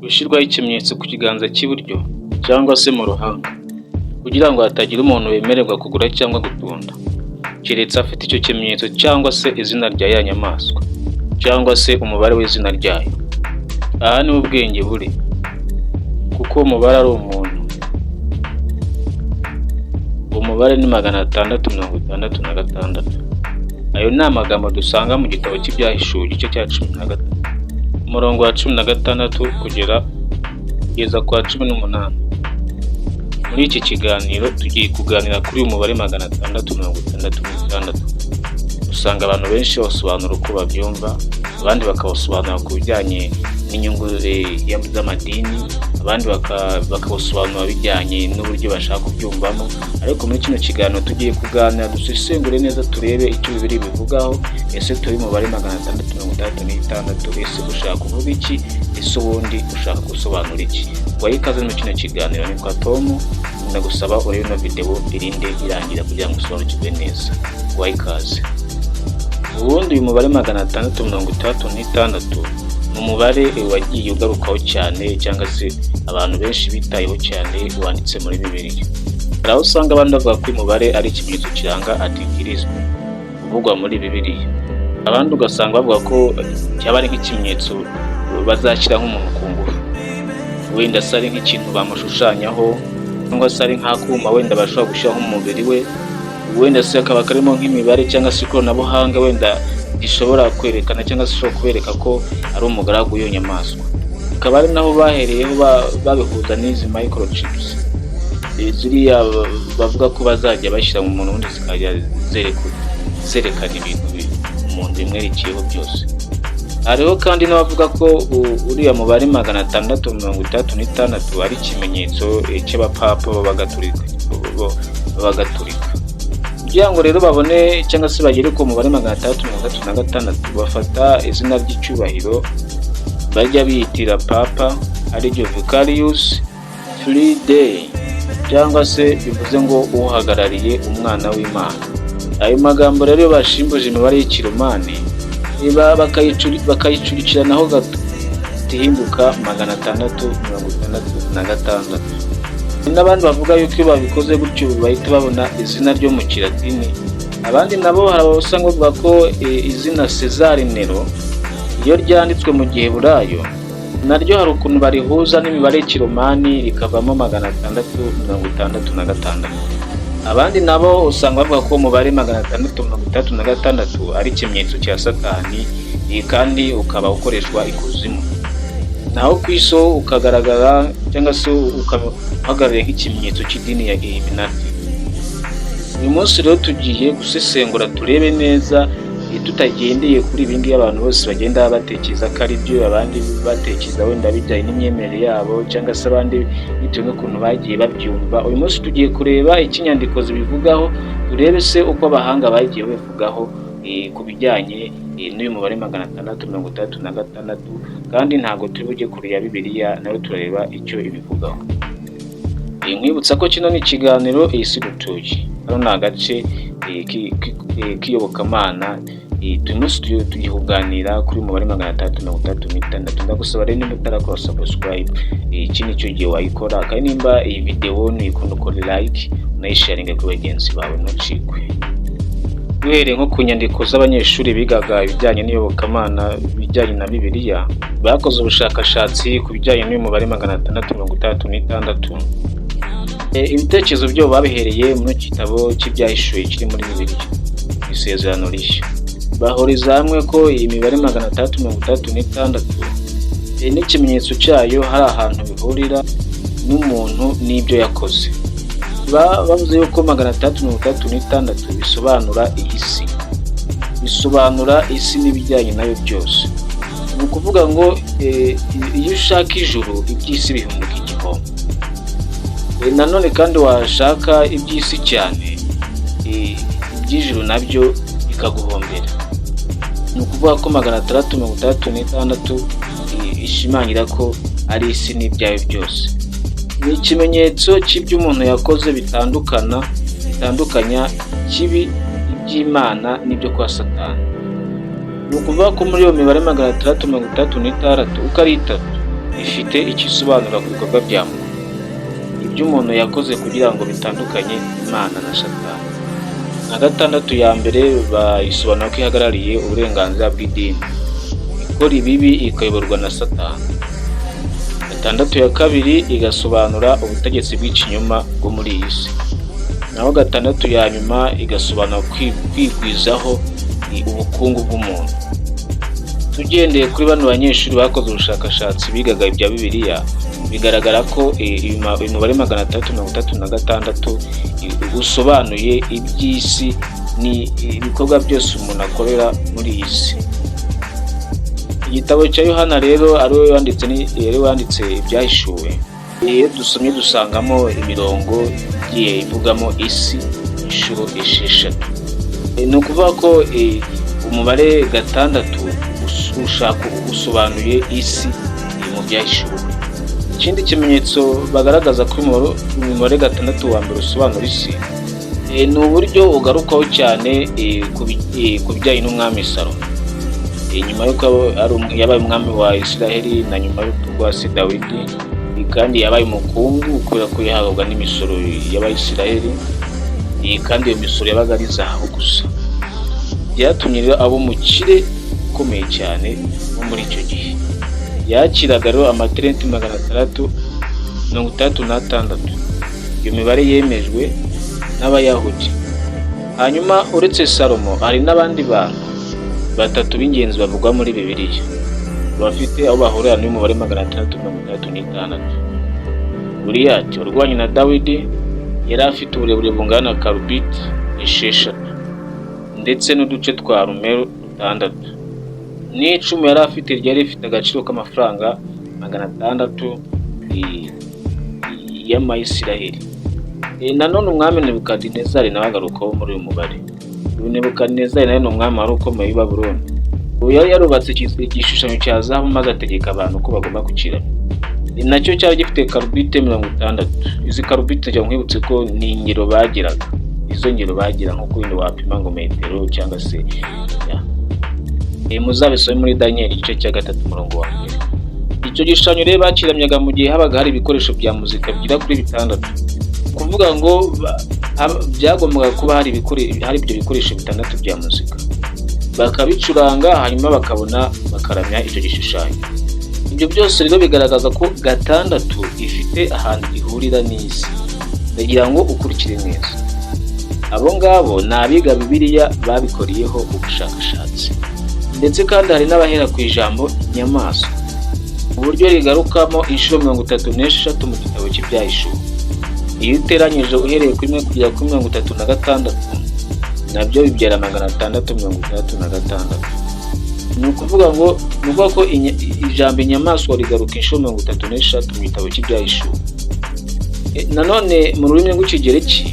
gushyirwaho ikimenyetso ku kiganza cy'iburyo cyangwa se mu ruhanga kugira ngo hatagira umuntu wemererwa kugura cyangwa gutunda keretse afite icyo kimenyetso cyangwa se izina rya ya nyamaswa cyangwa se umubare w'izina ryayo. Aha niho ubwenge buri, kuko umubare ari umuntu. Umubare ni 666. Ayo ni amagambo dusanga mu gitabo cy'ibyahishuwe igice cya 13 umurongo wa 16 kugeza ku wa 18. Muri iki kiganiro tugiye kuganira kuri uyu mubare 666. Usanga abantu benshi basobanura uko babyumva, abandi bakabasobanura ku bijyanye n'inyungu z'amadini, abandi bakabasobanura bijyanye n'uburyo bashaka kubyumvamo. Ariko muri kino kiganiro tugiye kuganira dusesengure neza, turebe icyo Bibiliya bivugaho. Ese turi umubare 666, ese ushaka kuvuga iki? Ese ubundi ushaka gusobanura iki? Wayi ikaze muri kino kiganiro. Nitwa Tom, ndagusaba urebe ino video irinde irangira kugira ngo usobanukirwe neza. Wayi ikaze. Ubundi uyu mubare 666 ni umubare wagiye ugarukaho cyane, cyangwa se abantu benshi bitayeho cyane, wanditse muri Bibiliya. Hari aho usanga abandi bavuga ko uyu mubare ari ikimenyetso kiranga antikirisme uvugwa muri Bibiliya. Abandi ugasanga bavuga ko cyaba ari nk'ikimenyetso bazashyira nk'umuntu ku ngufu, wenda se ari nk'ikintu bamushushanyaho, cyangwa se ari nk'akuma wenda bashobora gushyiraho mu mubiri we, wenda se akaba karimo nk'imibare cyangwa se ikoranabuhanga wenda gishobora kwerekana cyangwa se ishobora kubereka ko ari umugaragu w'iyo nyamaswa. Akaba ari naho bahereyeho babihuza n'izi microchips ziriya bavuga ko bazajya bashyira mu muntu ubundi zikajya zerekana ibintu umuntu bimwerekeyeho byose. Hariho kandi n'abavuga ko uriya mubare 666 ari ikimenyetso cy'abapapa b'abagatulika. Kugira ngo rero babone cyangwa se bagere ku mubare 666, bafata izina ry'icyubahiro bajya biyitira papa, ariryo Vicarius Filii, cyangwa se bivuze ngo uhagarariye umwana w'Imana. Ayo magambo rero bashimbuje imibare y'ikiromani bakayicurikiranaho gato tihinduka 666. N'abandi bavuga yuko iyo babikoze gutyo bahita babona izina ryo mu Kilatini. Abandi nabo hari abasanga bavuga ko izina Cesar Nero iyo ryanditswe mu Giheburayo naryo hari ukuntu barihuza n'imibare y'ikiromani rikavamo 666. Abandi nabo usanga bavuga ko umubare 666 ari ikimenyetso cya Satani, kandi ukaba ukoreshwa ikuzimu, naho ku iso ukagaragara cyangwa se ukahagarariye nk'ikimenyetso cy'idini ya Illuminati. Uyu munsi rero tugiye gusesengura turebe neza, tutagendeye kuri ibi ngibi abantu bose bagenda batekereza ko ari byo, abandi batekereza wenda bijyanye n'imyemerere yabo, cyangwa se abandi bitewe n'ukuntu bagiye babyumva. Uyu munsi tugiye kureba icyo inyandiko zibivugaho, turebe se uko abahanga bagiye babivugaho ku bijyanye n'uyu mubare 666, kandi ntabwo turi bujye kure ya Bibiliya, nayo turareba icyo ibivugaho. Nkwibutsa ko kino ni ikiganiro isi dutuye, hano ni agace k'iyobokamana. Tugiye kuganira kuri umubare 666. Ndagusaba rero niba utarakora subscribe, iki ni cyo gihe wayikora, kandi nimba iyi video nuyikunda ukore like, unayisharinge ku bagenzi bawe ntucikwe. Duhereye nko ku nyandiko z'abanyeshuri bigaga ibijyanye n'iyobokamana bijyanye na Bibiliya, bakoze ubushakashatsi ku bijyanye n'uyu mubare 666. Ibitekerezo byo babihereye mu gitabo cy'ibyahishuwe kiri muri Bibiliya, Isezerano Rishya. Bahuriza hamwe ko iyi mibare 666 n'ikimenyetso cyayo hari ahantu bihurira n'umuntu n'ibyo yakoze. Bavuze yuko 666 bisobanura isi n'ibijyanye nayo byose. Ni ukuvuga ngo iyo ushaka ijuru, iby'isi bihumuka igihombo. Nanone kandi washaka iby'isi cyane, iby'ijuru nabyo bikaguhombera. Ni ukuvuga ko 666 ishimangira ko ari isi n'ibyayo byose. Ni ikimenyetso cy'ibyo umuntu yakoze bitandukanya kibi iby'Imana n'ibyo kwa Satani. Ni ukuvuga ko muri iyo mibare 666 uko ari 3 ifite ikisobanura ku bikorwa bya muntu, ibyo umuntu yakoze kugira ngo bitandukanye Imana na Satani. Na gatandatu ya mbere bayisobanura ko ihagarariye uburenganzira bw'idini, ikora ibibi ikayoborwa na Satani. Gatandatu ya kabiri igasobanura ubutegetsi bw'ikinyoma bwo muri iyi si, naho gatandatu ya nyuma igasobanura kwigwizaho ubukungu bw'umuntu. Tugendeye kuri bano banyeshuri bakoze ubushakashatsi bigaga ibya Bibiliya, bigaragara ko uyu mubare 636 usobanuye iby'isi ni ibikorwa byose umuntu akorera muri iyi si. Igitabo cya Yohana rero yari wanditse ibyahishuwe. Iyo dusomye dusangamo imirongo igiye ivugamo isi inshuro 6. Ni ukuvuga ko umubare 6 ushaka usobanuye isi mu byahishuwe. Ikindi kimenyetso bagaragaza ko umubare 6 wa mbere usobanura isi ni uburyo ugarukaho cyane ku bijyanye n'umwami Salomo. Nyuma y'uko yabaye umwami wa Isiraheli na nyuma y'urupfu rwa se Dawidi, kandi yabaye umukungu kubera ko yahabwaga n'imisoro y'Abayisiraheli, kandi iyo misoro yabaga ari zahabu gusa. Byatumye rero abo umukire ukomeye cyane wo muri icyo gihe. Yakiraga rero amatalenti 666. Iyo mibare yemejwe n'Abayahudi. Hanyuma uretse Salomo hari n'abandi bantu 3 b'ingenzi bavugwa muri Bibiliya bafite aho bahurira n'umubare 666. Goliyati urwanye na Dawidi yari afite uburebure bungana na karubiti 6 ndetse n'uduce twa rumero 6. N'icumu yari afite ryari rifite agaciro k'amafaranga 600 y'Amayisiraheli. Nanone umwami Nebukadinezari nawe agarukaho muri uyu mubare. Nebukadinezari nawe ni umwami wari ukomeye w'i Babuloni. Yari yarubatse igishushanyo cya zahabu maze ategeka abantu ko bagomba kukiramya. Nacyo cyari gifite karubite 60. Izi karubite njya nkwibutse ko ni ingero bagiraga. Izo ngero bagira nko kundi wapima ngo metero cyangwa se muzabisome muri Daniel igice cya 3 umurongo wa 1. Icyo gishushanyo rero bakiramyaga mu gihe habaga hari ibikoresho bya muzika bigera kuri 6. Kuvuga ngo byagombaga kuba hari ibyo bikoresho 6 bya muzika, bakabicuranga hanyuma bakabona bakaramya icyo gishushanyo. Ibyo byose rero bigaragaza ko 6 ifite ahantu ihurira n'isi. Ndagira ngo ukurikire neza. Abo ngabo ni abiga Bibiliya babikoriyeho ubushakashatsi, ndetse kandi hari n'abahera ku ijambo inyamaswa, uburyo rigarukamo inshuro 36 mu gitabo cy'ibyahishuwe. Iyo uteranyije uhereye kuri 1 kugera kuri 36, nabyo bibyara 666. Ni ukuvuga ko ijambo inyamaswa rigaruka inshuro 36 mu gitabo cy'ibyahishuwe. Nanone mu rurimi rw'ikigereki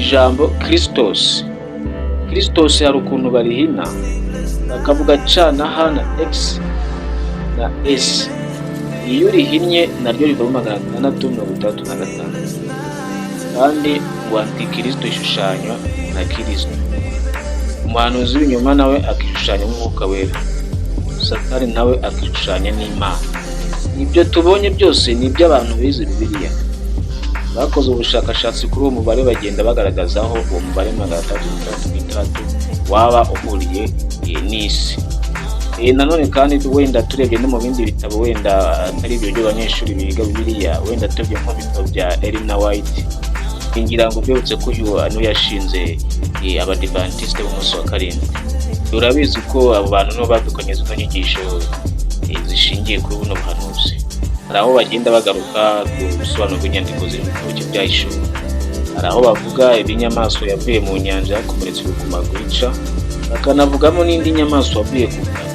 ijambo Christos hari ukuntu barihina bakavuga c na h na x na s. Iyo urihinnye naryo rivamo 666, kandi ngo Antikristo ishushanywa na Kristo. Umuhanuzi w'inyuma nawe akishushanya n'Umwuka Wera, Satani nawe akishushanya n'Imana. Ibyo tubonye byose ni iby'abantu bize Bibiliya bakoze ubushakashatsi kuri uwo mubare, bagenda bagaragazaho uwo mubare 666 waba uhuriye n'isi. Nanone kandi wenda turebye no mu bindi bitabo wenda atari ibyo by'abanyeshuri biga Bibiliya, wenda turebye nko bitabo bya Ellen White, ngira ngo byose ko uyu yashinze Abadiventiste b'umunsi wa 7. Urabizi ko abo bantu no badukanye izo nyigisho zishingiye kuri buno buhanuzi. Hari aho bagenda bagaruka ku bisobanuro by'inyandiko ziri mu gitabo cy'ibyahishuwe. Hari aho bavuga ibinyamaswa yavuye mu nyanja yakomeretse ubuguma bwica, bakanavugamo n'indi nyamaswa yavuye ku butaka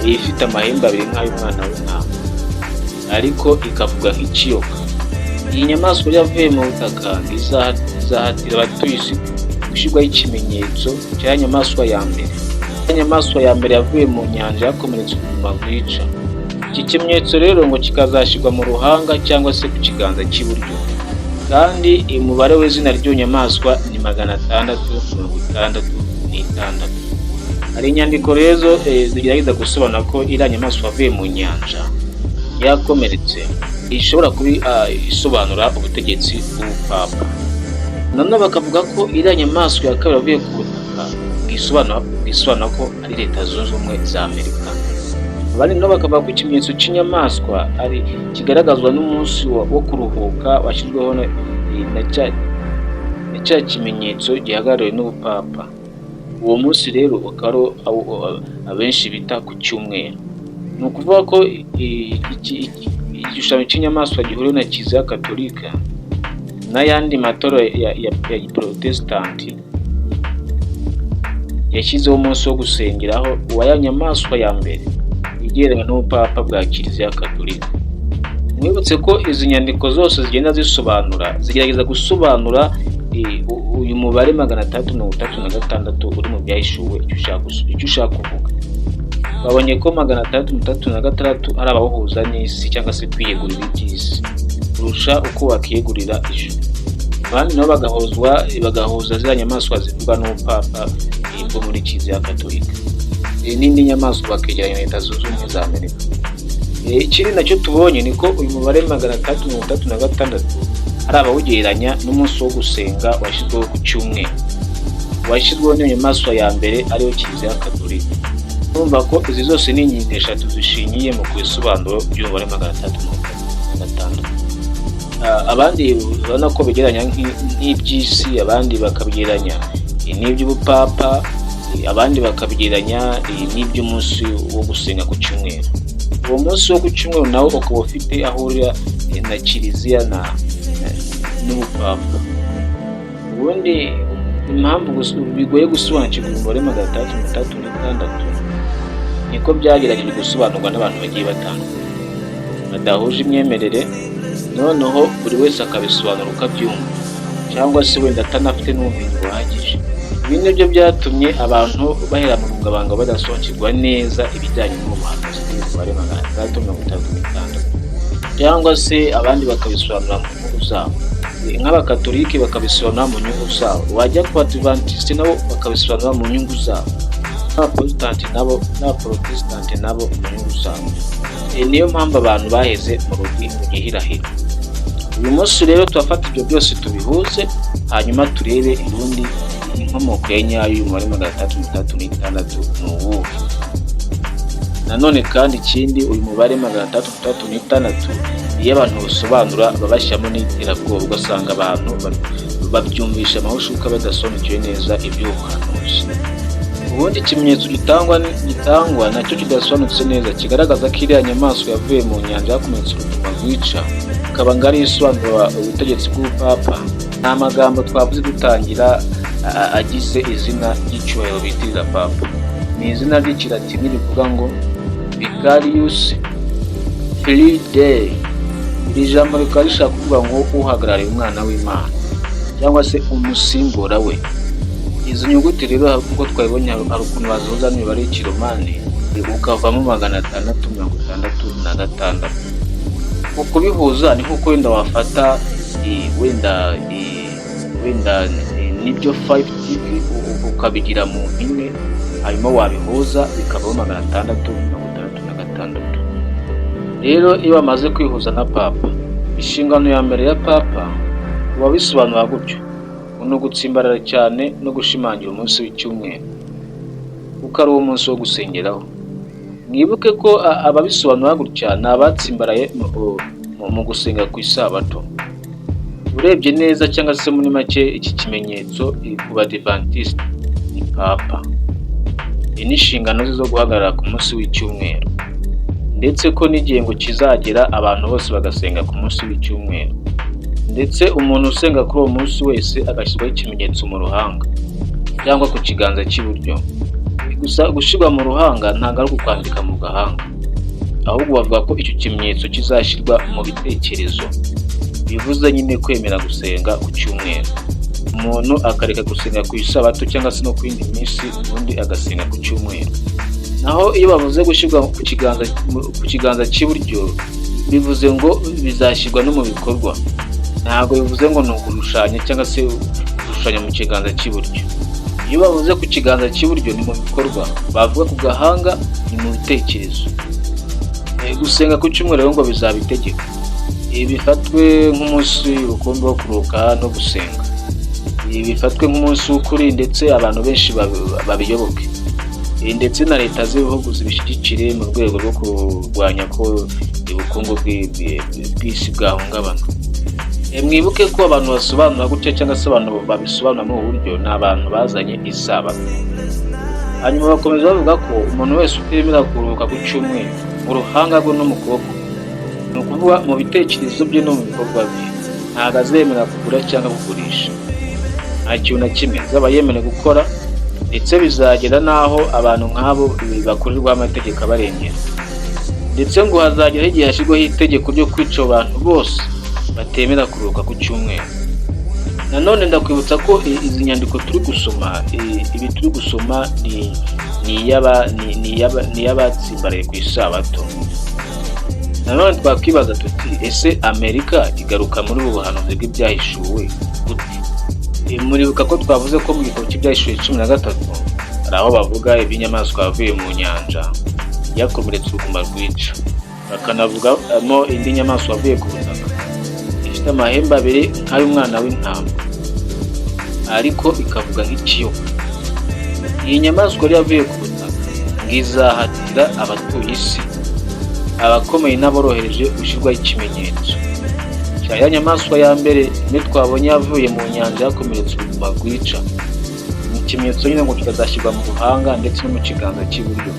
ifite amahembe 2 nk'ay'umwana w'intama, ariko ikavuga nk'ikiyoka. Iyi nyamaswa yavuye mu butaka izahatira abatuye isi gushyirwaho ikimenyetso cya nyamaswa ya mbere. Inyamaswa ya mbere yavuye mu nyanja yakomeretse ubuguma bwica. Iki kimenyetso rero ngo kikazashyirwa mu ruhanga cyangwa se ku kiganza cy'iburyo, kandi umubare w'izina ry'iyo nyamaswa ni 666. Hari inyandiko rero zigerageza gusobanura ko iriya nyamaswa yavuye mu nyanja yakomeretse ishobora kuba isobanura ubutegetsi bw'ubupapa. Nanone bakavuga ko iriya nyamaswa ya kabiri avuye ku butaka bwisobanura ko ari Leta Zunze Ubumwe za Amerika. Abandi nabo bakavuga ko ikimenyetso cy'inyamaswa ari kigaragazwa n'umunsi wo kuruhuka washyizweho na cya kimenyetso gihagarariwe n'ubupapa. Uwo munsi rero ukaba abenshi bita ku cyumweru. Ni ukuvuga ko igishushanyo cy'inyamaswa gihuriwe na Kiliziya Gatolika n'ayandi matorero ya Protesitanti yashyizeho umunsi wo gusengeraho uwa nyamaswa ya mbere igereranywa n'ubupapa bwa Kiliziya Gatolika. Mwibutse ko izi nyandiko zose zigenda zigerageza gusobanura uyu mubare 636 uri mu byahishuwe icyo ushaka kuvuga. Babonye ko 636 ari abawuhuza n'isi cyangwa se kwiyegurira iby'isi kurusha uko wakiyegurira ijuru. Abandi nabo bagahuza ziriya nyamaswa zivugwa n'ubupapa bwo muri Kiliziya Gatolika n'indi nyamaswa bakegeranya na Leta Zunze Ubumwe za Amerika. Ikindi nacyo tubonye ni ko uyu mubare 636 ari abawugereranya n'umunsi wo gusenga washyizweho ku cyumweru, washyizweho n'inyamaswa ya mbere ariyo Kiliziya Gatolika. Urumva ko izi zose ni ingingo eshatu zishingiye mu kwisobanuro by'umubare 636. Abandi urabona ko bigereranya nk'iby'isi, abandi bakabigereranya n'iby'ubupapa, abandi bakabigereranya n'iby'umunsi wo gusenga ku cyumweru. Uwo munsi wo ku cyumweru nawo ukaba ufite aho urira na Kiliziya n'ubupapa. Ubundi impamvu bigoye gusobanukirwa umubare 636 niko byagerageje gusobanurwa n'abantu bagiye batandukanye badahuje imyemerere, noneho buri wese akabisobanura uko abyumva cyangwa se wenda atanafite n'ubumenyi buhagije. Ibi nibyo byatumye abantu bahera mu rungabanga badasobanukirwa neza ibijyanye n'ubuhanuzi bw'umubare 636, cyangwa se abandi bakabisobanura mu nyungu zabo. Nk'abakatolike bakabisobanura mu nyungu zabo, wajya ku Adventiste nabo bakabisobanura mu nyungu zabo, n'Abaprotesitanti nabo mu nyungu zabo. Niyo mpamvu abantu baheze mu gihirahiro. Uyu munsi rero turafata ibyo byose tubihuze, hanyuma turebe ubundi inkomoko ya nyayo y'umubare 636 ni uwuhe. Nanone kandi ikindi, uyu mubare 636 iyo abantu basobanura babashyamo n'iterabwoba, ugasanga abantu babyumvisha amahushuka badasobanukiwe neza iby'ubuhanuzi. Ubundi ikimenyetso gitangwa nacyo kidasobanutse neza kigaragaza ko iriya nyamaswa yavuye mu nyanja yakomeretse urutuma rwica, ikaba ngari isobanura ubutegetsi bw'ubupapa. Nta magambo twavuze dutangira agize izina ry'icyubahiro bitirira papa. Ni izina ry'ikilatini rivuga ngo Vicarius Filii Dei. Iri jambo rikaba rishaka kuvuga ngo uhagarariye umwana w'Imana cyangwa se umusimbura we. Izi nyuguti rero nk'uko twabibonye hari ukuntu bazihuza n'imibare y'ikiromani ukavamo 666. Mu kubihuza ni nk'uko wenda wafata wenda nibyo 5 TV ukabigira mu mpine, hanyuma wabihuza bikavamo 666. Rero iyo bamaze kwihuza na papa, inshingano ya mbere ya papa uba bisobanura gutyo no gutsimbarara cyane no gushimangira umunsi w'icyumweru kuko ari uwo munsi wo gusengeraho. Mwibuke ko ababisobanura gutya ni abatsimbaraye mu gusenga ku isabato. Urebye neza cyangwa se muri make, iki kimenyetso ku Badiventiste ni papa, ni inshingano ze zo guhagarara ku munsi w'icyumweru, ndetse ko n'igihe ngo kizagera abantu bose bagasenga ku munsi w'icyumweru, ndetse umuntu usenga kuri uwo munsi wese agashyirwaho ikimenyetso mu ruhanga cyangwa ku kiganza cy'iburyo. Gusa gushyirwa mu ruhanga ntabwo ari ukwandika mu gahanga, ahubwo bavuga ko icyo kimenyetso kizashyirwa mu bitekerezo, bivuze nyine kwemera gusenga ku cyumweru. Umuntu akareka gusenga ku isabato cyangwa se no ku yindi minsi, ubundi agasenga ku cyumweru. Naho iyo bavuze gushyirwa ku kiganza cy'iburyo, bivuze ngo bizashyirwa no mu bikorwa, ntabwo bivuze ngo ni ugushushanya cyangwa se gushushanya mu kiganza cy'iburyo. Iyo bavuze ku kiganza cy'iburyo ni mu bikorwa, bavuga ku gahanga ni mu bitekerezo. Gusenga ku cyumweru rero ngo bizaba itegeko, bifatwe nk'umunsi rukumbi wo kuruhuka no gusenga, bifatwe nk'umunsi w'ukuri ndetse abantu benshi babiyoboke, ndetse na leta z'ibihugu zibishyigikire mu rwego rwo kurwanya ko ubukungu bw'isi bwahungabana. Mwibuke ko abantu basobanura gutya cyangwa se abantu babisobanura mu buryo ni abantu bazanye isabato. Hanyuma bakomeza bavuga ko umuntu wese utemera kuruhuka ku cyumweru mu ruhanga rwe no mu kuboko, ni ukuvuga mu bitekerezo bye no mu bikorwa bye, ntabwo azemera kugura cyangwa kugurisha, nta kintu na kimwe azaba yemerewe gukora, ndetse bizagera n'aho abantu nk'abo bakurirwaho amategeko abarengera, ndetse ngo hazageraho igihe hashyirwaho itegeko ryo kwica abantu bose batemera kuruhuka ku cyumweru. Nanone ndakwibutsa ko izi nyandiko turi gusoma, ibi turi gusoma ni iy'abatsimbaraye ku isabato. Nanone twakwibaza tuti ese Amerika igaruka muri ubu buhanuzi bw'ibyahishuwe gute? Muribuka ko twavuze ko mu gitabo cy'ibyahishuwe 13 hari aho bavuga iby'inyamaswa yavuye mu nyanja yakomeretse uruguma rwica, bakanavugamo indi nyamaswa yavuye ku butaka ifite amahembe abiri nk'ay'umwana w'intama ariko ikavuga nk'ikiyoka. Iyi nyamaswa yari yavuye ku butaka ngo izahatira abatuye isi, abakomeye n'aborohereje gushyirwaho ikimenyetso cya ya nyamaswa ya mbere imwe twabonye yavuye mu nyanja yakomeretse uruguma rwica. Ni ikimenyetso nyine ngo kikazashyirwa mu ruhanga ndetse no mu kiganza cy'iburyo,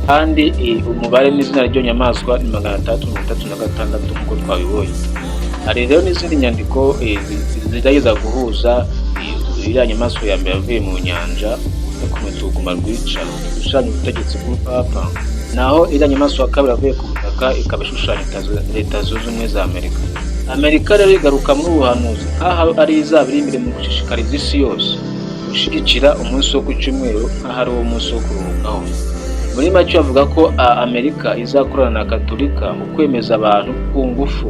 kandi umubare n'izina ry'iyo nyamaswa ni 636 nk'uko twabibonye. Hari rero n'izindi nyandiko zigerageza guhuza iriya nyamaswa ya mbere yavuye mu nyanja yakomeretse uruguma rwica ishushanya ubutegetsi bw'ubupapa, naho iriya nyamaswa ya kabiri yavuye ku butaka ikaba ishushanya Leta Zunze Ubumwe za Amerika. Amerika rero igaruka muri ubuhanuzi nk'aho ari izaba iri imbere mu gushishikariza isi yose gushyigikira umunsi wo ku cyumweru nk'aho ari wo munsi wo kuruhukaho. Muri make bavuga ko Amerika izakorana na Gatolika mu kwemeza abantu ku ngufu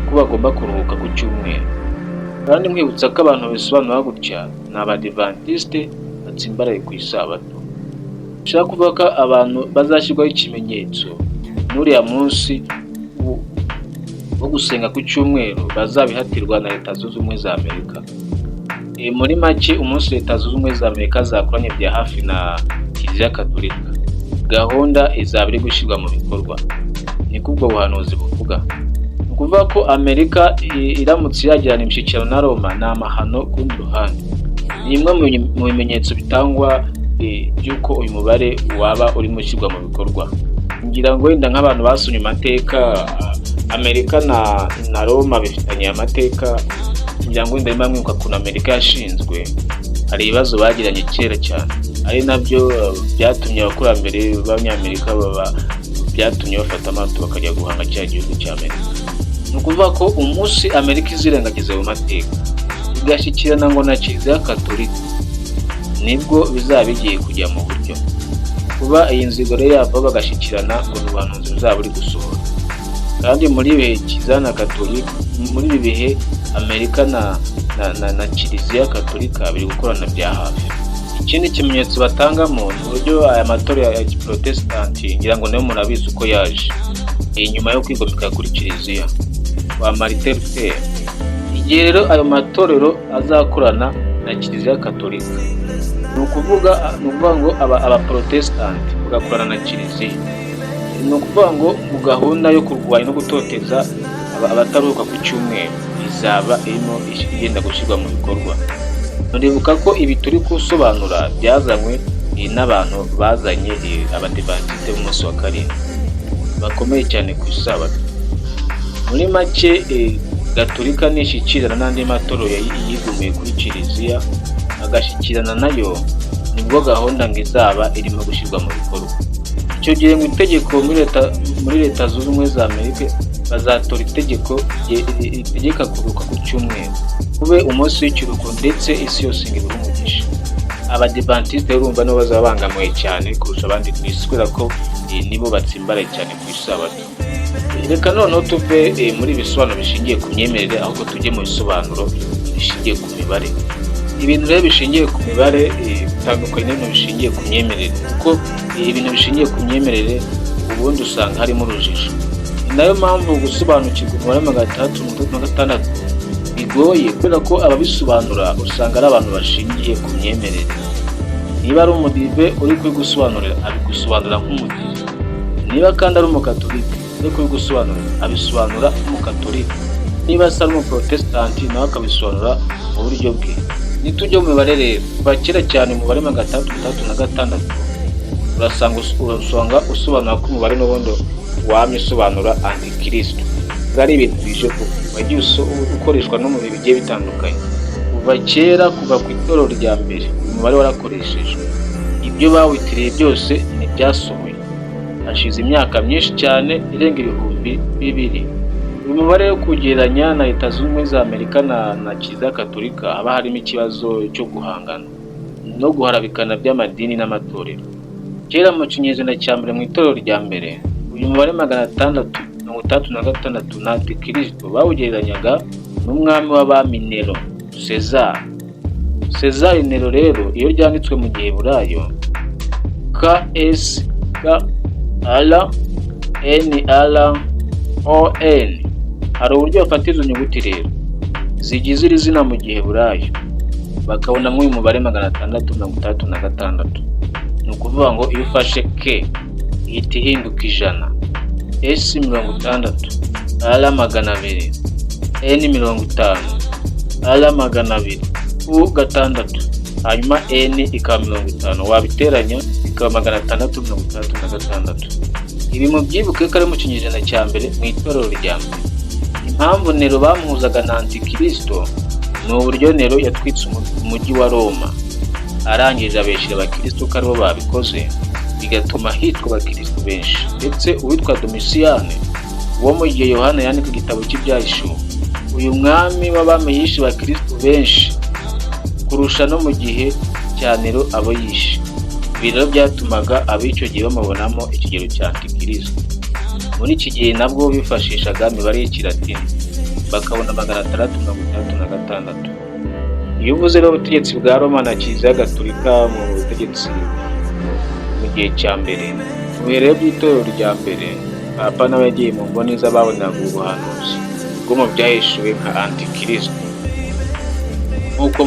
ko bagomba kuruhuka ku cyumweru. Kandi mwibutsa ko abantu bisobanura gutya ni Abadiventiste batsimbaraye ku isabato. Ushaka kuvuga ko abantu bazashyirwaho ikimenyetso n'uriya munsi wo gusenga ku cyumweru bazabihatirwa na Leta Zunze Ubumwe za Amerika. Muri make umunsi Leta Zunze Ubumwe za Amerika zakoranye bya hafi na Kiliziya Gatolika, gahunda izaba iri gushyirwa mu bikorwa, niko ubwo buhanuzi buvuga. Ni ukuvuga ko Amerika iramutse yagirana imishyikirano na Roma ni amahano ku rundi ruhande. Ni imwe mu bimenyetso bitangwa by'uko uyu mubare waba urimo ushyirwa mu bikorwa. Ngira ngo wenda nk'abantu basomye amateka, Amerika na Roma bifitanye amateka, ngira ngo wenda mwibuka ukuntu Amerika yashinzwe, hari ibibazo bagiranye kera cyane, ari nabyo byatumye abakurambere b'Abanyamerika byatumye bafata amato bakajya guhanga cya gihugu cya Amerika. Ni ukuvuga ko umunsi Amerika izirengagiza mu mateka igashyikirana ngo na Kiliziya Gatolika, nibwo bizaba bigiye kujya mu buryo. Kuba iyi nzigo rero yava bagashyikirana ngo ni ubuhanuzi buzaba buri gusohora, kandi muri ibi bihe Kiliziya na Gatolika, muri ibi bihe Amerika na Kiliziya Gatolika biri gukorana bya hafi. Ikindi kimenyetso batangamo ni uburyo aya matorero ya Giprotestanti, ngira ngo nayo murabizi uko yaje nyuma yo kwigomeka kuri Kiliziya wa Martin Luther. Igihe rero ayo matorero azakorana na Kiliziya Gatolika, ni ukuvuga ngo Abaprotestanti bagakorana na Kiliziya, ni ukuvuga ngo mu gahunda yo kurwanya no gutoteza abataruhuka ku cyumweru izaba irimo igenda gushyirwa mu bikorwa. Muribuka ko ibi turi gusobanura byazanywe n'abantu bazanye Abadiventiste b'umunsi wa karindwi bakomeye cyane ku isabato. Muri make Gatolika nishyikirana n'andi matorero yigumiye kuri Kiliziya agashyikirana nayo, nibwo gahunda ngo izaba irimo gushyirwa mu bikorwa. Icyo gihe ngo itegeko muri Leta Zunze Ubumwe za Amerika bazatora itegeko ritegeka kuruhuka ku cyumweru kube umunsi w'ikiruhuko, ndetse isi yose ngo ibe umugisha. Abadiventiste urumva nibo bazaba bangamiwe cyane kurusha abandi ku isi, kubera ko nibo batsimbaraye cyane ku isabato. Reka noneho tuve muri ibisobanuro bishingiye ku myemerere, ahubwo tujye mu bisobanuro bishingiye ku mibare. Ibintu rero bishingiye ku mibare bitandukanye n'ibintu bishingiye ku myemerere, kuko ibintu bishingiye ku myemerere ubundi usanga harimo urujijo. Ni nayo mpamvu gusobanukirwa umubare 666 bigoye, kubera ko ababisobanura usanga ari abantu bashingiye ku myemerere. Niba ari umudive uri kubigusobanurira, abigusobanura nk'umudive. Niba kandi ari umukatolika uri kubigusobanurira, abisobanura nk'umukatolika. Niba asa n'umuprotesitanti nawe akabisobanura mu buryo bwe. Nitujya mu mibare rero, kuva kera cyane umubare 666 urasanga usobanura ko umubare n'ubundi wamye usobanura antikristo. Bwari ibintu bije vuba, wagiye ukoreshwa no mu bihe bigiye bitandukanye. Kuva kera, kuva ku itorero rya mbere, umubare warakoreshejwe. Ibyo bawitiriye byose ntibyasohoye. Hashize imyaka myinshi cyane irenga 2000. Uyu mubare wo kugereranya na Leta Zunze Ubumwe za Amerika na Kiliziya Gatolika haba harimo ikibazo cyo guhangana no guharabikana by'amadini n'amatorero. Kera mu kinyejana cya mbere mu itorero rya mbere, uyu mubare 666 na antikristo bawugereranyaga n'umwami w'abami Nero, Cesar Nero. Rero iyo ryanditswe mu Giheburayo KSKRNRON, hari uburyo bafata izo nyuguti rero zigize iri zina mu Giheburayo bakabona nk'uyu mubare 666. Ni ukuvuga ngo iyo ufashe K ihita ihinduka 100, S 60, R 200, N 50, R 200, U 6, hanyuma N ikaba 50. Wabiteranya ikaba 666. Ibi mubyibuke ko ari mu kinyejana cya mbere mu itorero rya mbere. Impamvu Nero bamuhuzaga na antikristo ni uburyo Nero yatwitse umujyi wa Roma, arangije abeshyira abakristo ko aribo babikoze, bigatuma hitwa abakristo benshi. Ndetse uwitwa Domisiyane wo mu gihe Yohana yandika igitabo cy'ibyahishuwe, uyu mwami w'abami yishe abakristo benshi kurusha no mu gihe cya Nero abo yishe. Ibi rero byatumaga ab'icyo gihe bamubonamo ikigero cya antikristo. Muri iki gihe nabwo bifashishaga imibare y'ikilatini bakabona 666. Iyo uvuze rero ubutegetsi bwa Roma na Kiliziya Gatolika mu butegetsi mu gihe cya mbere, mu bihe rero by'itorero rya mbere, Papa nawe yagiye mu mboni z'ababonaga ubuhanuzi bwo mu byahishuwe nka antikristo, nk'uko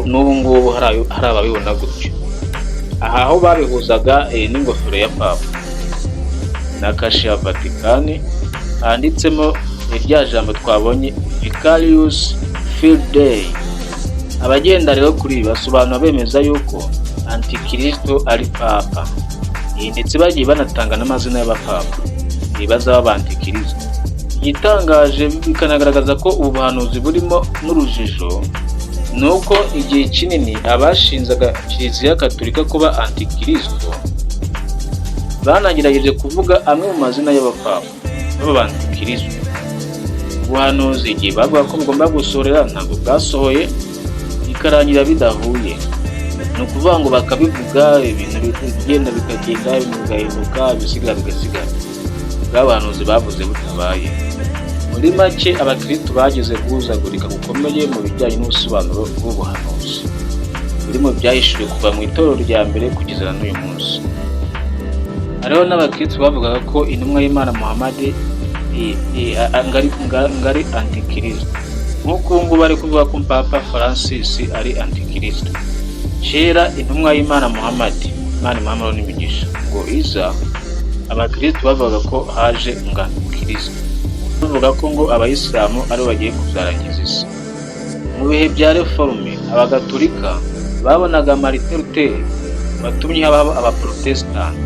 n'ubu ngubu hari ababibona gutyo. Aha aho babihuzaga n'ingofero ya Papa na kashe ya Vatikani handitsemo irya jambo twabonye Vicarious Field Day. Abagenda rero kuri ibi basobanura bemeza yuko antikristo ari Papa, ndetse bagiye banatanga n'amazina y'abapapa bazaba b'antikristo. Igitangaje bikanagaragaza ko ubu buhanuzi burimo n'urujijo nuko igihe kinini abashinzaga Kiliziya Gatolika kuba antikristo banagerageje kuvuga amwe mu mazina y'abapapa b'antikristo. Ubuhanuzi igihe bavuga ko bugomba gusohorera ntabwo bwasohoye, bikarangira bidahuye. Ni ukuvuga ngo bakabivuga ibintu bigenda bikagenda bigahinduka, bisigara bigasigara. Bw'abahanuzi bavuze butabaye. Muri make abakristo bageze guhuzagurika gukomeye mu bijyanye n'ubusobanuro bw'ubuhanuzi buri mu byahishuwe kuva mu itorero rya mbere kugeza na n'uyu munsi. Hariho n'abakristo bavugaga ko intumwa y'Imana Muhammad ngari antikristo, nk'uko ubu ngubu bari kuvuga ko Papa Francis ari antikristo. Kera intumwa y'Imana Muhammad, Imana Muhammad n'imigisha ngo iza, abakristo bavugaga ko haje antikristo, bavuga ko ngo abayisilamu ari bagiye kuzarangiza isi. Mu bihe bya reforme, abagatolika babonaga Martin Luther watumye habaho abaprotesitanti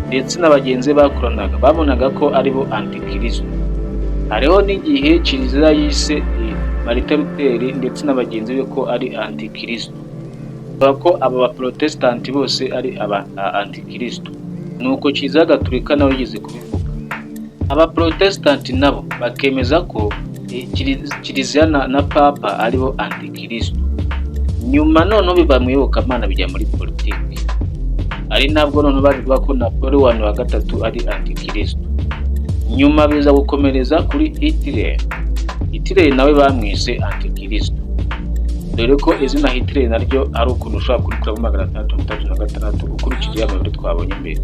ndetse n'abagenzi bakoranaga babonaga ko ari bo antikristo. Hariho n'igihe Kiliziya yise Martin Luther ndetse n'abagenzi be ko ari antikristo, bavuga ko aba baprotesitanti bose ari antikristo. Nuko Kiliziya Gatolika nawe yigeze kubivuga. Abaprotesitanti nabo bakemeza ko Kiliziya na Papa ari bo antikristo. Nyuma noneho biva mu iyobokamana bijya muri politiki, ari nabwo noneho bavuga ko Napoleon wa gatatu ari antikristo. Nyuma biza gukomereza kuri Hitler nawe bamwise antikristo, dore ko izina Hitler naryo ari ukuntu ushobora kurikuramo 666 ukurikije amabiri twabonye imbere.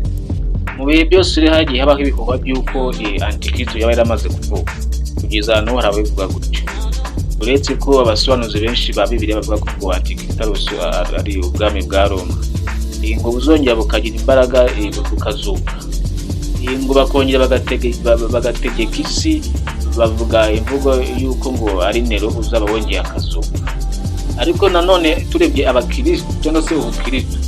Mu bihe byose rero hagiye habaho ibikorwa by'uko antikristo yaba yaramaze kuvuka, kugeza n'ubu hari ababivuga gutyo, uretse ko abasobanuzi benshi ba Bibiliya bavuga ko antikristo ari ubwami bwa Roma, ngo buzongera bukagira imbaraga bukazuka, ngo bakongera bagategeka isi, bavuga imvugo y'uko ngo ari Nero uzaba wongeye akazuka. Ariko nanone turebye abakristo cyangwa se ubukristo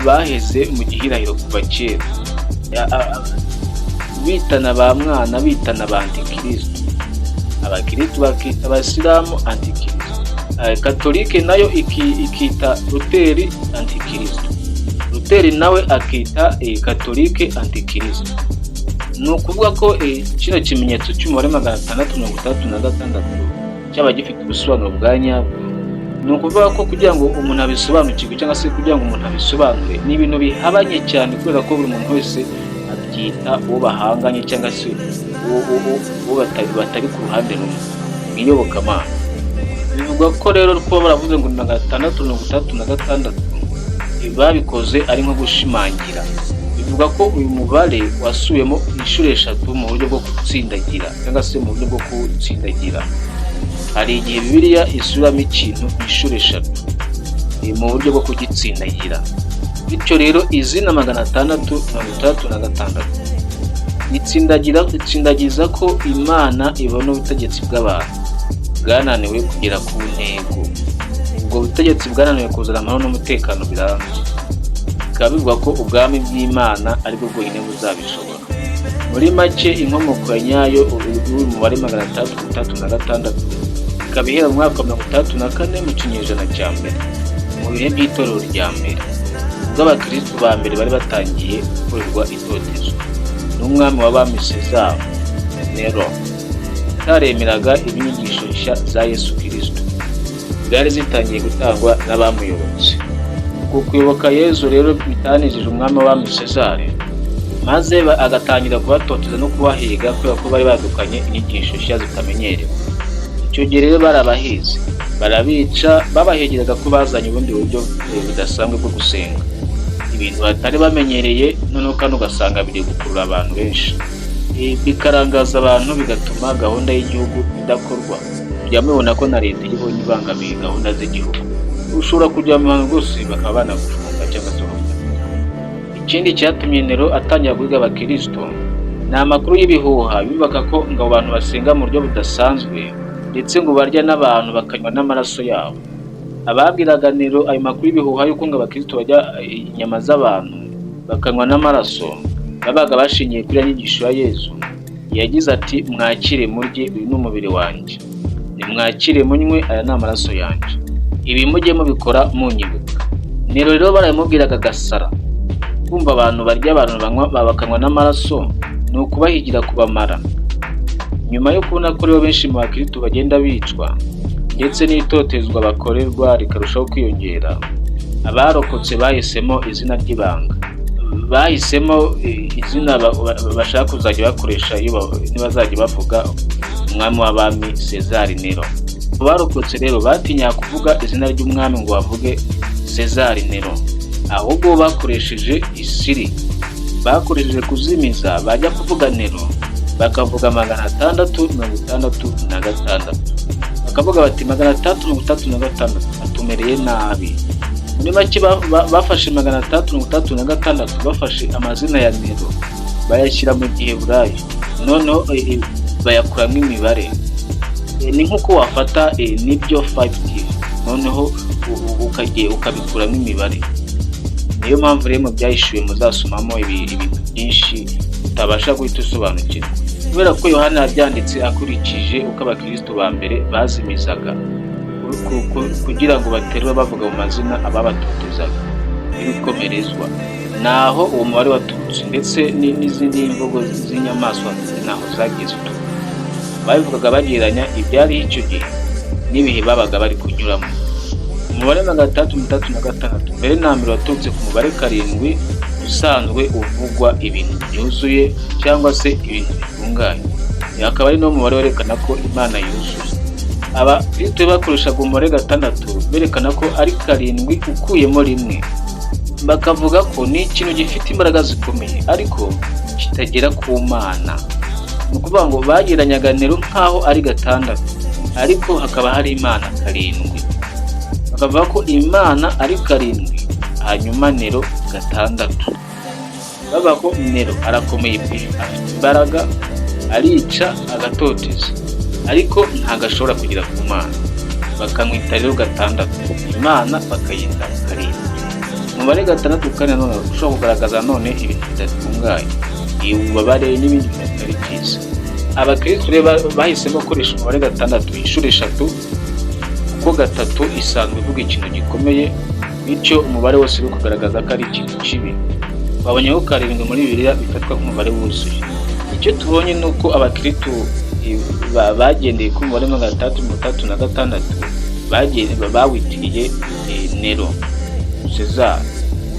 baheze mu gihirahiro kuva kera, bitana ba mwana, bitana ba antikristo, abakristo bakita abasilamu antikristo, katolike nayo ikita Luteri antikristo, Luteri nawe akita katolike antikristo. Ni ukuvuga ko kino kimenyetso cy'umubare 666 cyaba gifite ubusobanuro bwa nyabwo. Ni ukuvuga ko kugira ngo umuntu abisobanukirwe cyangwa se kugira ngo umuntu abisobanure ni ibintu bihabanye cyane, kubera ko buri muntu wese abyita uwo bahanganye cyangwa se uwo batari ku ruhande rumwe mu iyobokamana. Bivuga ko rero kuba baravuze ngo 666 babikoze ari nko gushimangira. Bivuga ko uyu mubare wasubiwemo inshuro 3 mu buryo bwo gutsindagira cyangwa se mu buryo bwo gutsindagira. Hari igihe Bibiliya isubiramo ikintu inshuro 3 mu buryo bwo kugitsindagira. Bityo rero izina 666 itsindagiza ko Imana ibona ubutegetsi bw'abantu bwananiwe kugera ku ntego. Ubwo butegetsi bwananiwe kuzana amahoro n'umutekano birambye. Bikaba bivuga ko ubwami bw'Imana aribwo bwonyine buzabishobora. Muri make inkomoko ya nyayo uyu mubare 666 ikaba ihera mu mwaka wa 64 mu kinyejana cya mbere, mu bihe by'itorero rya mbere, ubwo abakristo ba mbere bari batangiye gukorerwa itotezo n'umwami w'abami Cesar Nero utaremeraga inyigisho nshya za Yesu Kristo zari zitangiye gutangwa n'abamuyobotse. Uku kuyoboka Yesu rero bitanijije umwami w'abami Cesar, maze agatangira kubatoteza no kubahiga kubera ko bari badukanye inyigisho nshya zitamenyerewe. Icyo gihe rero barabahize, barabica, babahegeraga ko bazanye ubundi buryo budasanzwe bwo gusenga, ibintu batari bamenyereye, noneho kandi ugasanga biri gukurura abantu benshi, bikarangaza abantu, bigatuma gahunda y'igihugu idakorwa. Kujya mubona ko na leta ibonye ibangamiye gahunda z'igihugu, ushobora kujya mu hantu rwose bakaba banagufunga cyangwa se ikindi cyatumye Nero atangira guhiga abakristo ni amakuru y'ibihuha bivuga ko ngo abantu basenga mu buryo budasanzwe, ndetse ngo barya n'abantu bakanywa n'amaraso yabo. Ababwiraga Nero ayo makuru y'ibihuha yuko ngo abakristo barya inyama z'abantu bakanywa n'amaraso, babaga bashingiye kuri inyigisho ya Yesu. Yagize ati, mwakire murye, uyu ni umubiri wanjye, nimwakire munywe, aya ni amaraso yanjye, ibi mujye mubikora munyibuka. Nero rero barayimubwiraga gasara, kumva abantu barya abantu bakanywa n'amaraso ni ukubahigira kubamara. Nyuma yo kubona ko rero benshi mu bakristo bagenda bicwa ndetse n'itotezwa bakorerwa rikarushaho kwiyongera, abarokotse bahisemo izina ry'ibanga, bahisemo izina bashaka kuzajya bakoresha nibazajya bavuga umwami w'abami Cesar Nero. Abarokotse rero batinya kuvuga izina ry'umwami ngo bavuge Cesar Nero, ahubwo bakoresheje isiri, bakoresheje kuzimiza. Bajya kuvuga Nero bakavuga 666, bakavuga bati 666 atumereye nabi. Muri make bafashe 666 bafashe amazina ya Nero bayashyira mu Giheburayo, noneho bayakuramo imibare. Ni nk'uko wafata nibyo 5T noneho ukabikuramo imibare. Niyo mpamvu rero mu byahishuwe muzasomamo ibintu byinshi utabasha guhita usobanukirwa, kubera ko Yohana yabyanditse akurikije uko abakristo ba mbere bazimizaga kugira ngo baterwe bavuga mu mazina ababatotezaga n'ibikomerezwa. Naho uwo mubare waturutse, ndetse n'izindi mvugo z'inyamaswa naho zagiye zituruka. Babivugaga bagereranya ibyari icyo gihe n'ibihe babaga bari kunyuramo. Umubare 666 mbere na mbere waturutse ku mubare 7 usanzwe uvugwa ibintu byuzuye cyangwa se ibintu bitunganye. Akaba ari no mubare werekana ko Imana yuzuye. Abakristo bakoreshaga umubare 6 berekana ko ari 7 ukuyemo rimwe. bakavuga ko ni ikintu gifite imbaraga zikomeye ariko kitagera ku Mana. Ni ukuvuga ngo bagereranyaga Nero nk'aho ari gatandatu ariko hakaba hari Imana karindwi. Bakavuga ko Imana ari karindwi hanyuma Nero gatandatu. Bavuga ko Nero arakomeye pe, afite imbaraga, arica agatoteza ariko ntabwo ashobora kugera ku Mana. Bakamwita rero gatandatu, Imana bakayita karindwi. Umubare gatandatu kandi nanone ushobora kugaragaza none ibintu bidatunganye, ububabare n'ibindi bintu bitari byiza. Abakristo rero bahisemo gukoresha umubare gatandatu inshuro eshatu kuko gatatu isanzwe ivuga ikintu gikomeye, bityo umubare wose uri kugaragaza ko ari ikintu kibi. Babonye ko karindwi muri Bibiliya bifatwa nk'umubare wuzuye. Icyo tubonye ni uko abakristo bagendeye ku mubare wa gatandatu na gatandatu bawitiriye Nero Cesar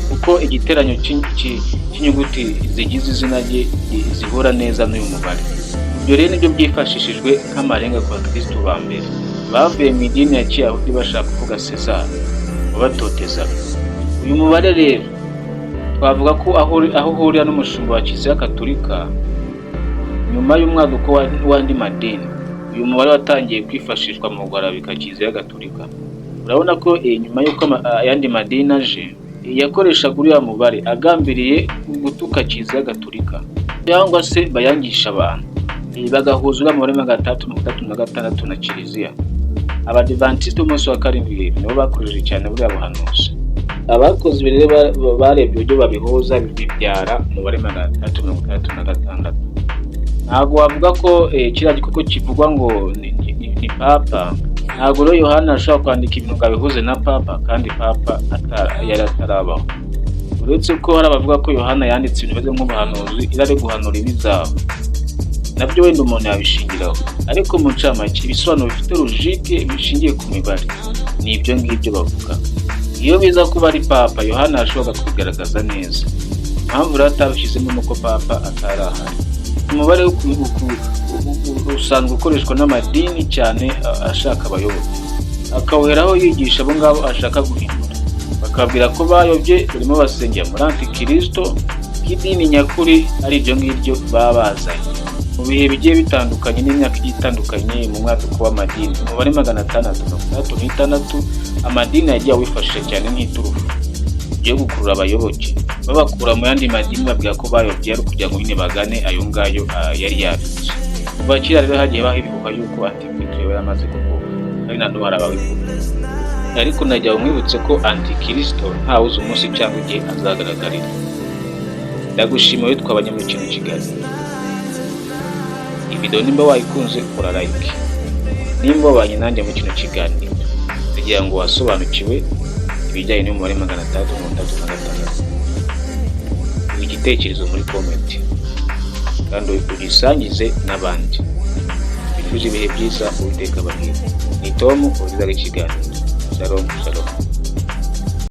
kuko igiteranyo cy'inyuguti zigize izina rye zihura neza n'uyu mubare. Ibyo rero nibyo byifashishijwe nk'amarenga ku bakristo ba mbere bavuye mu idini ya Kiyahudi bashaka kuvuga Cesar wabatoteza. Uyu mubare rero twavuga ko aho uhurira n'umushumba wa Kiliziya Gatolika nyuma y'umwaduko w'andi madini. Uyu mubare watangiye kwifashishwa mu guharabika Kiliziya Gatolika. Urabona ko nyuma y'uko ayandi madini aje yakoreshaga uriya mubare agambiriye gutuka Kiliziya Gatolika cyangwa se bayangisha abantu, bagahuza uriya mubare wa gatandatu na gatandatu na Kiliziya. Abadiventiste b'umunsi wa karindwi nibo bakoresheje cyane buriya buhanuzi. Abakozi rero barebye uburyo babihuza bibyara umubare wa gatandatu na gatandatu. Ntabwo wavuga ko kiriya gikoko kivugwa ngo ni Papa. Ntabwo rero Yohana ashobora kwandika ibintu ngo abihuze na Papa kandi Papa yari atarabaho. Uretse ko hari abavuga ko Yohana yanditse ibintu bimeze nk'ubuhanuzi irari guhanura ibizaba, nabyo wenda umuntu yabishingiraho, ariko mu ncamake ibisobanuro bifite logique bishingiye ku mibare ni ibyo ngibyo bavuga. Iyo biza kuba ari Papa, Yohana ashobora kubigaragaza neza. Impamvu rero atabishyizemo nuko Papa atarahari. Umubare usanzwe ukoreshwa n'amadini cyane ashaka abayoboke, akawuheraho yigisha abo ngabo ashaka guhindura, bakabwira ko bayobye barimo basengera muri Antikristo, k'idini nyakuri ari ibyo ngibyo baba bazanye. Mu bihe bigiye bitandukanye n'imyaka igiye itandukanye mu mwaduko w'amadini, umubare 666 amadini yagiye awifashisha cyane nk'iturufu yo gukurura abayoboke, babakura mu yandi madini babwira ko bayobye ari kugira ngo nyine bagane ayo ngayo yari yabitse. Kuva kera rero hagiye baho ibihuha yuko Antikristo yamaze kuvuka ari nano harababivuga, ariko najya umwibutse ko Antikristo ntawe uzi umunsi cyangwa igihe azagaragarira. Ndagushimiye twabanye mu kintu kigali. Video nimba wayikunze kora like, nimba wabanye nanjye mu kintu kiganiro kugira ngo wasobanukiwe ibijyanye n'umubare 666. Igitekerezo muri comment kandi ugisangize n'abandi. Bifuje ibihe byiza, Uwiteka abahire. Ni Tom uzaga ikiganiro. Shalom.